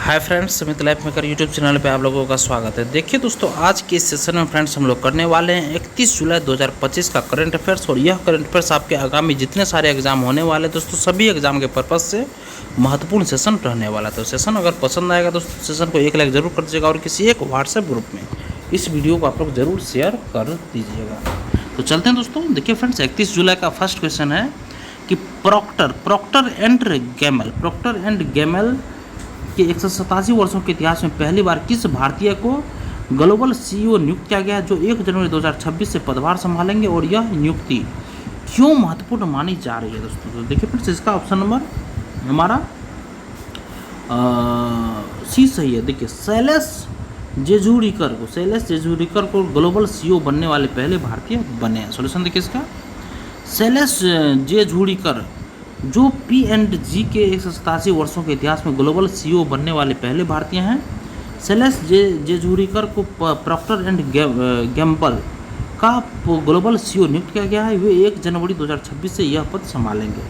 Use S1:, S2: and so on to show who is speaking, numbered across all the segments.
S1: Hi friends, समित life maker YouTube channel पे आप लोगों का स्वागत है। देखिए दोस्तों, आज के इस सेशन में फ्रेंड्स हम लोग करने वाले हैं 31 जुलाई 2025 का करंट अफेयर्स। और यह करंट अफेयर्स आपके आगामी जितने सारे एग्जाम होने वाले हैं दोस्तों, सभी एग्जाम के पर्पज़ से महत्वपूर्ण सेशन रहने वाला है। तो सेशन अगर पसंद आएगा दोस्तों, सेशन को एक लाइक जरूर कर दीजिएगा और किसी एक व्हाट्सएप ग्रुप में इस वीडियो को आप लोग जरूर शेयर कर दीजिएगा। तो चलते हैं दोस्तों। देखिए फ्रेंड्स, 31 जुलाई का फर्स्ट क्वेश्चन है कि प्रॉक्टर एंड गैमल के 187 वर्षों के इतिहास में पहली बार किस भारतीय को ग्लोबल सीईओ नियुक्त किया गया, जो 1 जनवरी 2026 से पदभार संभालेंगे। और यह नियुक्ति क्यों महत्वपूर्ण मानी जा रही है दोस्तों? तो देखिए फ्रेंड्स, इसका ऑप्शन नंबर हमारा सी सही है। देखिए, शैलेश जेजूरीकर को ग्लोबल सीईओ बनने वाले पहले भारतीय बने हैं। सोल्यूशन देखिए इसका, शैलेश जेजूरीकर जो P&G के 187 वर्षों के इतिहास में ग्लोबल सीईओ बनने वाले पहले भारतीय हैं। शैलेश जेजूरीकर को प्रॉक्टर एंड गैम्बल का ग्लोबल सीईओ नियुक्त किया गया है। वे 1 जनवरी 2026 से यह पद संभालेंगे।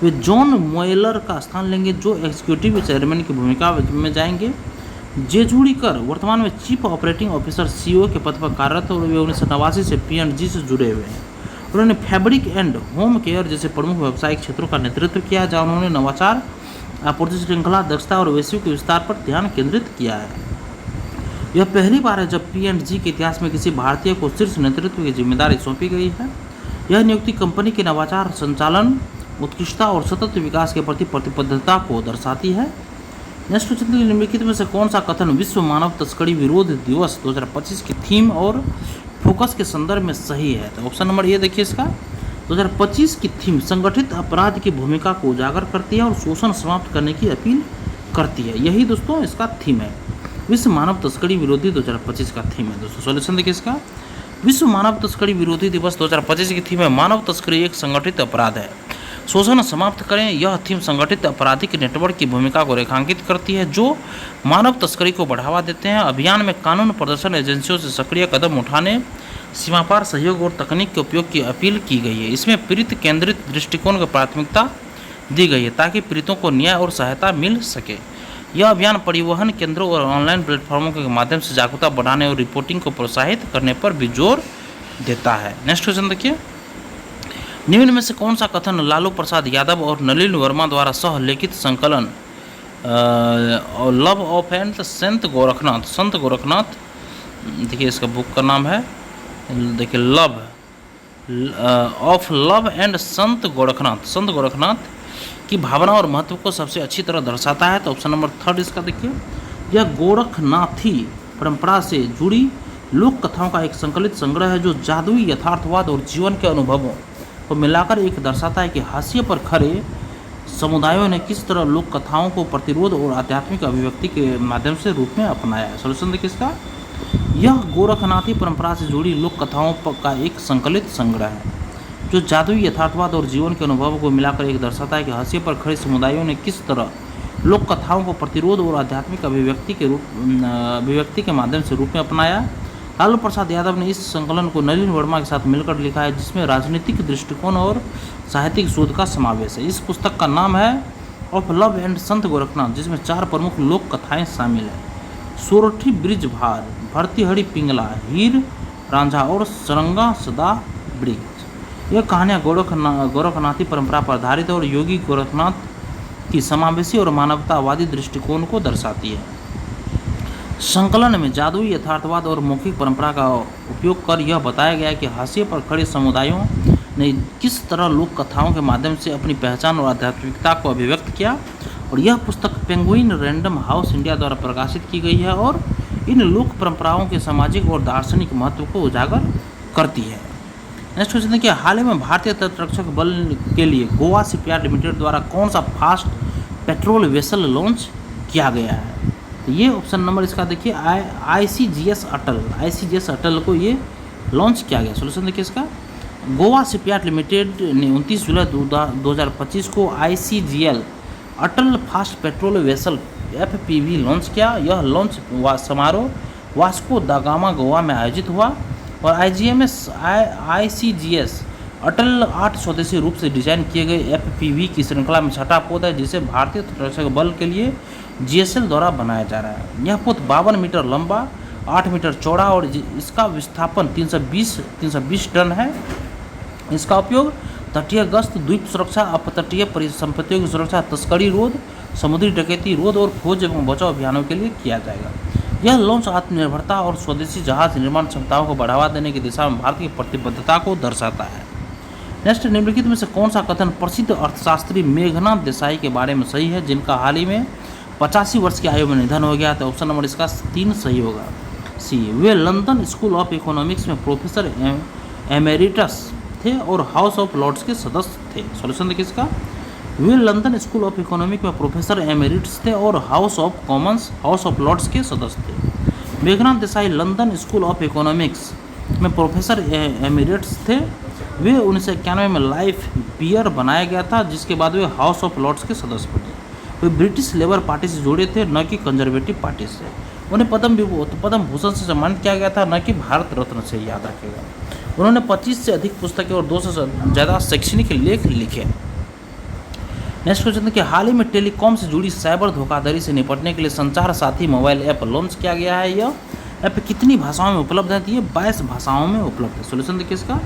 S1: वे जॉन मोएलर का स्थान लेंगे, जो एग्जीक्यूटिव चेयरमैन की भूमिका में जाएंगे। जेजूरीकर वर्तमान में चीफ ऑपरेटिंग ऑफिसर सीईओ के पद पर कार्यरत और वे 1989 से P&G से जुड़े हुए हैं। उन्होंने फैब्रिक एंड होम केयर जैसे प्रमुख व्यावसायिक क्षेत्रों का नेतृत्व किया, जहाँ उन्होंने नवाचार, आपूर्ति श्रृंखला, दक्षता और वैश्विक विस्तार पर ध्यान केंद्रित किया है। यह पहली बार है जब P&G के इतिहास में किसी भारतीय को शीर्ष नेतृत्व की जिम्मेदारी सौंपी गई है। यह नियुक्ति कंपनी के नवाचार, संचालन, उत्कृष्टता और सतत विकास के प्रति प्रतिबद्धता को दर्शाती है। नेक्स्ट क्वेश्चन, निम्नलिखित में से कौन सा कथन विश्व मानव तस्करी विरोध दिवस 2025 की थीम और फोकस के संदर्भ में सही है? तो ऑप्शन नंबर ए देखिए इसका, 2025 की थीम संगठित अपराध की भूमिका को उजागर करती है और शोषण समाप्त करने की अपील करती है। यही दोस्तों इसका थीम है, विश्व मानव तस्करी विरोधी 2025 का थीम है दोस्तों। सॉल्यूशन देखिए इसका, विश्व मानव तस्करी विरोधी दिवस 2025 की थीम है मानव तस्करी एक संगठित अपराध है, शोषण समाप्त करें। यह थीम संगठित आपराधिक नेटवर्क की भूमिका को रेखांकित करती है जो मानव तस्करी को बढ़ावा देते हैं। अभियान में कानून प्रदर्शन एजेंसियों से सक्रिय कदम उठाने, सीमापार सहयोग और तकनीक के उपयोग की अपील की गई है। इसमें पीड़ित केंद्रित दृष्टिकोण को प्राथमिकता दी गई है ताकि पीड़ितों को न्याय और सहायता मिल सके। यह अभियान परिवहन केंद्रों और ऑनलाइन प्लेटफॉर्मों के माध्यम से जागरूकता बढ़ाने और रिपोर्टिंग को प्रोत्साहित करने पर भी जोर देता है। नेक्स्ट क्वेश्चन देखिए, निम्न में से कौन सा कथन लालू प्रसाद यादव और नलिन वर्मा द्वारा सह-लिखित संकलन लव ऑफ एंड संत गोरखनाथ, देखिए इसका बुक का नाम है, देखिए लव एंड संत गोरखनाथ की भावना और महत्व को सबसे अच्छी तरह दर्शाता है? तो ऑप्शन नंबर 3 इसका देखिए, यह गोरखनाथी परंपरा से जुड़ी लोक कथाओं का एक संकलित संग्रह है जो जादुई यथार्थवाद और जीवन के अनुभवों को मिलाकर एक दर्शाता है कि हाशिए पर खड़े समुदायों ने किस तरह लोक कथाओं को प्रतिरोध और आध्यात्मिक अभिव्यक्ति के माध्यम से रूप में अपनाया है। सॉल्यूशन देखिए इसका, यह गोरखनाथी परंपरा से जुड़ी लोक कथाओं का एक संकलित संग्रह है जो जादुई यथार्थवाद और जीवन के अनुभवों को मिलाकर एक दर्शाता है कि हाशिए पर खड़े समुदायों ने किस तरह लोक कथाओं को प्रतिरोध और आध्यात्मिक अभिव्यक्ति के माध्यम से रूप में अपनाया। लालू प्रसाद यादव ने इस संकलन को नलिन वर्मा के साथ मिलकर लिखा है, जिसमें राजनीतिक दृष्टिकोण और साहित्यिक शोध का समावेश है। इस पुस्तक का नाम है ऑफ लव एंड संत गोरखनाथ, जिसमें 4 प्रमुख लोक कथाएं शामिल हैं: सोरठी ब्रिज भार, भर्तृहरि पिंगला, हीर रांझा और सरंगा सदा ब्रिज। यह कहानियाँ गोरखनाथी परंपरा पर आधारित है और योगी गोरखनाथ की समावेशी और मानवतावादी दृष्टिकोण को दर्शाती है। संकलन में जादुई यथार्थवाद और मौखिक परंपरा का उपयोग कर यह बताया गया है कि हाशिए पर खड़े समुदायों ने किस तरह लोक कथाओं के माध्यम से अपनी पहचान और आध्यात्मिकता को अभिव्यक्त किया। और यह पुस्तक पेंगुइन रैंडम हाउस इंडिया द्वारा प्रकाशित की गई है और इन लोक परंपराओं के सामाजिक और दार्शनिक महत्व को उजागर करती है। नेक्स्ट क्वेश्चन देखिए, हाल ही में भारतीय तटरक्षक बल के लिए गोवा शिपयार्ड लिमिटेड द्वारा कौन सा फास्ट पेट्रोल वेसल लॉन्च किया गया है? ये ऑप्शन नंबर इसका देखिए, ICGS अटल को ये लॉन्च किया गया। सोल्यूशन देखिए इसका, गोवा शिपयार्ड लिमिटेड ने 29 जुलाई 2025 को ICGL Atal fast patrol vessel FPV launch किया। यह लॉन्च समारोह वास्को दा गामा गोवा में आयोजित हुआ और ICGS अटल 8 स्वदेशी रूप से डिजाइन किए गए FPV की श्रृंखला में छठा पौध है, जिसे भारतीय तटरक्षक बल के लिए जीएसएल द्वारा बनाया जा रहा है। यह पुल 52 मीटर लंबा, 8 मीटर चौड़ा और इसका विस्थापन 320 टन है। इसका उपयोग तटीय गश्त, द्वीप सुरक्षा, अपतटीय परिसंपत्तियों की सुरक्षा, तस्करी रोध, समुद्री डकैती रोध और खोज एवं बचाव अभियानों के लिए किया जाएगा। यह लॉन्च आत्मनिर्भरता और स्वदेशी जहाज निर्माण क्षमताओं को बढ़ावा देने की दिशा में भारत की प्रतिबद्धता को दर्शाता है। नेक्स्ट, निम्नलिखित में से कौन सा कथन प्रसिद्ध अर्थशास्त्री मेघनाथ देसाई के बारे में सही है, जिनका हाल ही में 85 वर्ष की आयु में निधन हो गया? तो ऑप्शन नंबर इसका 3 सही होगा, सी। वे लंदन स्कूल ऑफ इकोनॉमिक्स में प्रोफेसर एमेरिटस थे और हाउस ऑफ लॉर्ड्स के सदस्य थे। सॉल्यूशन देखिए इसका, वे लंदन स्कूल ऑफ इकोनॉमिक्स में प्रोफेसर एमेरिटस थे और House of Commons, House of Lords के सदस्य थे। Meghnad Desai London School of Economics में प्रोफेसर एमेरिटस थे। वे 1991 में लाइफ पीयर बनाया गया था, जिसके बाद वे हाउस ऑफ लॉर्ड्स के सदस्य बने। वे ब्रिटिश लेबर पार्टी से जुड़े थे, न कि कंजर्वेटिव पार्टी से। उन्हें पद्म भूषण से सम्मानित किया गया था, न कि भारत रत्न से, याद रखिएगा। उन्होंने 25 से अधिक पुस्तकें और 200 से ज़्यादा शैक्षणिक लेख लिखे। नेक्स्ट क्वेश्चन देखिए, हाल ही में टेलीकॉम से जुड़ी साइबर धोखाधड़ी से निपटने के लिए संचार साथी मोबाइल ऐप लॉन्च किया गया है। यह ऐप कितनी भाषाओं में उपलब्ध है? ये 22 भाषाओं में उपलब्ध है। सोल्यूशन देखिए इसका,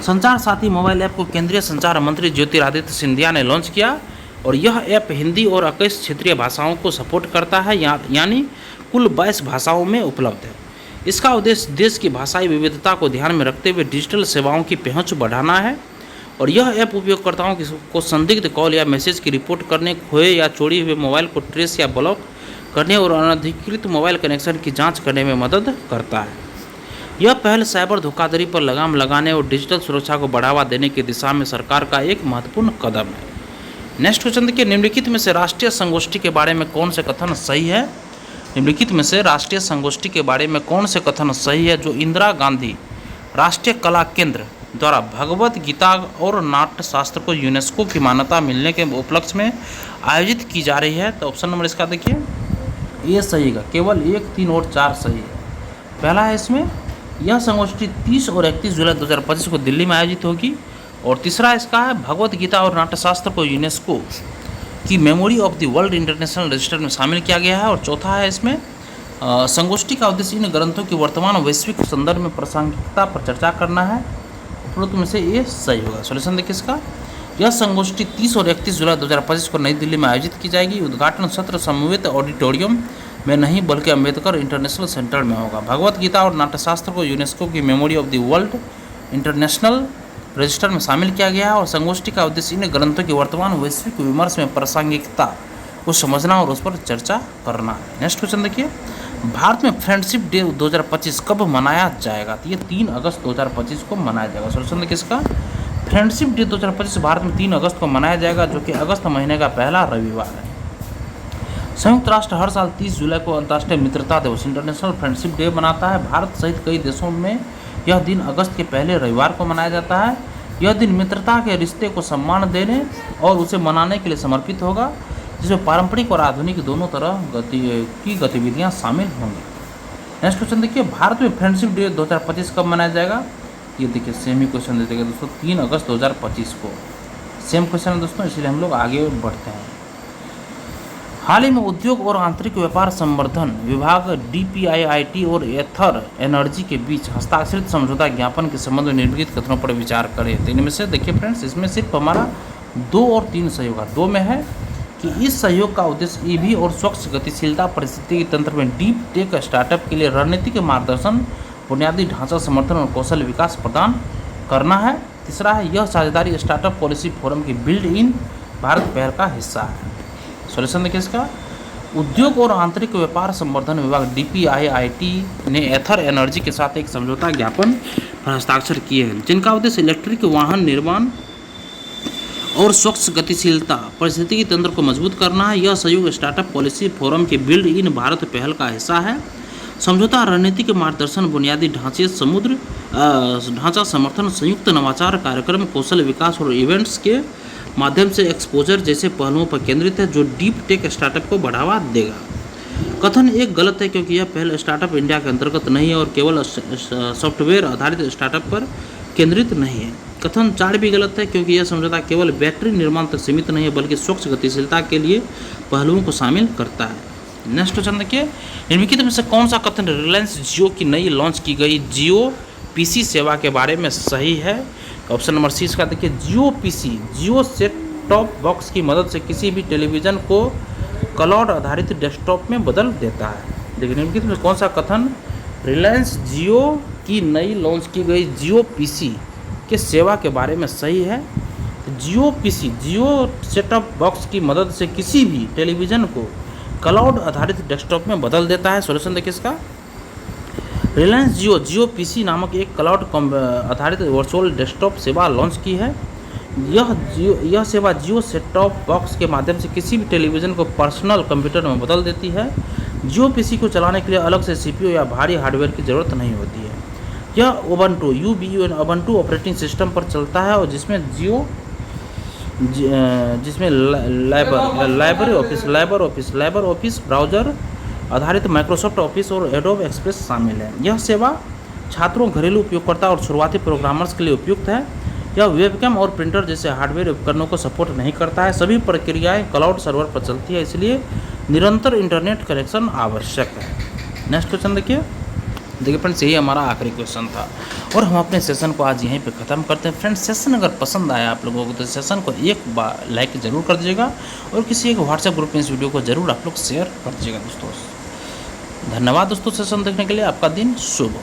S1: संचार साथी मोबाइल ऐप को केंद्रीय संचार मंत्री ज्योतिरादित्य सिंधिया ने लॉन्च किया और यह ऐप हिंदी और 21 क्षेत्रीय भाषाओं को सपोर्ट करता है, यानी कुल 22 भाषाओं में उपलब्ध है। इसका उद्देश्य देश की भाषाई विविधता को ध्यान में रखते हुए डिजिटल सेवाओं की पहुंच बढ़ाना है और यह ऐप उपयोगकर्ताओं को संदिग्ध कॉल या मैसेज की रिपोर्ट करने, खोए या चोरी हुए मोबाइल को ट्रेस या ब्लॉक करने और अनधिकृत मोबाइल कनेक्शन की जांच करने में मदद करता है। यह पहल साइबर धोखाधड़ी पर लगाम लगाने और डिजिटल सुरक्षा को बढ़ावा देने की दिशा में सरकार का एक महत्वपूर्ण कदम है। नेक्स्ट क्वेश्चन देखिए, निम्नलिखित में से राष्ट्रीय संगोष्ठी के बारे में कौन से कथन सही है? निम्नलिखित में से राष्ट्रीय संगोष्ठी के बारे में कौन से कथन सही है जो इंदिरा गांधी राष्ट्रीय कला केंद्र द्वारा भगवत गीता और नाट्य शास्त्र को यूनेस्को की मान्यता मिलने के उपलक्ष्य में आयोजित की जा रही है? तो ऑप्शन नंबर इसका देखिए, ये सही है, केवल 1, 3 और 4 सही है। पहला है इसमें, यह संगोष्ठी 30 और 31 जुलाई 2025 को दिल्ली में आयोजित होगी। और तीसरा इसका है, भगवत गीता और नाट्यशास्त्र को यूनेस्को की memory of the world international register में शामिल किया गया है। और चौथा है इसमें, संगोष्ठी का उद्देश्य इन ग्रंथों की वर्तमान वैश्विक संदर्भ में प्रासंगिकता पर चर्चा करना है। उपरोक्त में से ये सही होगा। सॉल्यूशन देखिए इसका, यह संगोष्ठी 30 और 31 जुलाई 2025 को नई दिल्ली में आयोजित की जाएगी। उद्घाटन सत्र समवेत ऑडिटोरियम में नहीं बल्कि अम्बेडकर इंटरनेशनल सेंटर में होगा। भगवत गीता और नाट्यशास्त्र को यूनेस्को की memory of the world international register में शामिल किया गया है और संगोष्ठी का उद्देश्य इन ग्रंथों की वर्तमान वैश्विक विमर्श में प्रासंगिकता को समझना और उस पर चर्चा करना है। नेक्स्ट क्वेश्चन देखिए, भारत में फ्रेंडशिप डे 2025 कब मनाया जाएगा? तो ये 3 अगस्त 2025 को मनाया जाएगा। सोल्यूशन देखिए इसका, फ्रेंडशिप डे 2025 भारत में 3 अगस्त को मनाया जाएगा, जो कि अगस्त महीने का पहला रविवार है। संयुक्त राष्ट्र हर साल 30 जुलाई को अंतर्राष्ट्रीय मित्रता दिवस इंटरनेशनल फ्रेंडशिप डे मनाता है। भारत सहित कई देशों में यह दिन अगस्त के पहले रविवार को मनाया जाता है। यह दिन मित्रता के रिश्ते को सम्मान देने और उसे मनाने के लिए समर्पित होगा, जिसमें पारंपरिक और आधुनिक दोनों तरह की गतिविधियां शामिल होंगी। नेक्स्ट क्वेश्चन देखिए, भारत में फ्रेंडशिप डे 2025 कब मनाया जाएगा? ये देखिए सेम ही क्वेश्चन दे देगा दोस्तों, 3 अगस्त 2025 को। सेम क्वेश्चन है दोस्तों, इसलिए हम लोग आगे बढ़ते हैं। हाल ही में उद्योग और आंतरिक व्यापार संवर्धन विभाग DPIIT और एथर एनर्जी के बीच हस्ताक्षरित समझौता ज्ञापन के संबंध में निम्नलिखित कथनों पर विचार करें। तो इनमें से देखिए फ्रेंड्स, इसमें सिर्फ हमारा 2 और 3 सही होगा। 2 में है कि इस सहयोग का उद्देश्य EV और स्वच्छ गतिशीलता परिस्थितिकी तंत्र में डीप टेक स्टार्टअप के लिए रणनीतिक मार्गदर्शन, बुनियादी ढांचा समर्थन और कौशल विकास प्रदान करना है। तीसरा है, यह साझेदारी स्टार्टअप पॉलिसी फोरम की बिल्ड इन भारत पहल का हिस्सा है। सॉल्यूशन देखिए इसका, उद्योग और आंतरिक व्यापार संवर्धन विभाग DPIIT ने एथर एनर्जी के साथ एक समझौता ज्ञापन पर हस्ताक्षर किए हैं, जिनका उद्देश्य इलेक्ट्रिक वाहन निर्माण और स्वच्छ गतिशीलता परिस्थितिकी तंत्र को मजबूत करना है। यह सहयोग स्टार्टअप पॉलिसी फोरम के बिल्ड इन भारत पहल का हिस्सा है। समझौता रणनीतिक मार्गदर्शन, बुनियादी ढांचे, ढांचा समर्थन, संयुक्त नवाचार कार्यक्रम, कौशल विकास और इवेंट्स के माध्यम से एक्सपोजर जैसे पहलुओं पर केंद्रित है, जो डीप टेक स्टार्टअप को बढ़ावा देगा। कथन एक गलत है, क्योंकि यह पहल स्टार्टअप इंडिया के अंतर्गत नहीं है और केवल सॉफ्टवेयर आधारित स्टार्टअप पर केंद्रित नहीं है। कथन 4 भी गलत है, क्योंकि यह समझौता केवल बैटरी निर्माण तक सीमित नहीं है बल्कि स्वच्छ गतिशीलता के लिए पहलुओं को शामिल करता है। नेक्स्ट क्वेश्चन देखिए, निम्नलिखित में से कौन सा कथन रिलायंस जियो की नई लॉन्च की गई जियो पीसी सेवा के बारे में सही है? ऑप्शन नंबर सी इसका देखिए, जियो पीसी जियो सेट टॉप बॉक्स की मदद से किसी भी टेलीविज़न को क्लाउड आधारित डेस्कटॉप में बदल देता है। देखिए निम्नलिखित में कौन सा कथन रिलायंस जियो की नई लॉन्च की गई जियो पीसी के सेवा के बारे में सही है? जियो पीसी जियो सेटअप बॉक्स की मदद से किसी भी टेलीविज़न को क्लाउड आधारित डेस्कटॉप में बदल देता है। सॉल्यूशन देखिए इसका, रिलायंस जियो जियो पीसी नामक एक क्लाउड आधारित वर्चुअल डेस्कटॉप सेवा लॉन्च की है। यह सेवा जियो सेट टॉप बॉक्स के माध्यम से किसी भी टेलीविज़न को पर्सनल कंप्यूटर में बदल देती है। जियो पीसी को चलाने के लिए अलग से सीपीयू या भारी हार्डवेयर की ज़रूरत नहीं होती है। यह उबंटू उबंटू ऑपरेटिंग सिस्टम पर चलता है और जिसमें लाइबर ऑफिस ब्राउज़र आधारित माइक्रोसॉफ्ट ऑफिस और एडोब एक्सप्रेस शामिल है। यह सेवा छात्रों, घरेलू उपयोगकर्ता और शुरुआती प्रोग्रामर्स के लिए उपयुक्त है। यह वेबकैम और प्रिंटर जैसे हार्डवेयर उपकरणों को सपोर्ट नहीं करता है। सभी प्रक्रियाएं क्लाउड सर्वर पर चलती है, इसलिए निरंतर इंटरनेट कनेक्शन आवश्यक है। नेक्स्ट क्वेश्चन देखिए फ्रेंड्स, यही हमारा आखिरी क्वेश्चन था और हम अपने सेशन को आज यहीं पे ख़त्म करते हैं। फ्रेंड्स, सेशन अगर पसंद आया आप लोगों को तो सेशन को एक बार लाइक ज़रूर कर दीजिएगा और किसी एक व्हाट्सएप ग्रुप में इस वीडियो को ज़रूर आप लोग शेयर कर दीजिएगा दोस्तों। धन्यवाद दोस्तों, सेशन देखने के लिए। आपका दिन शुभ हो।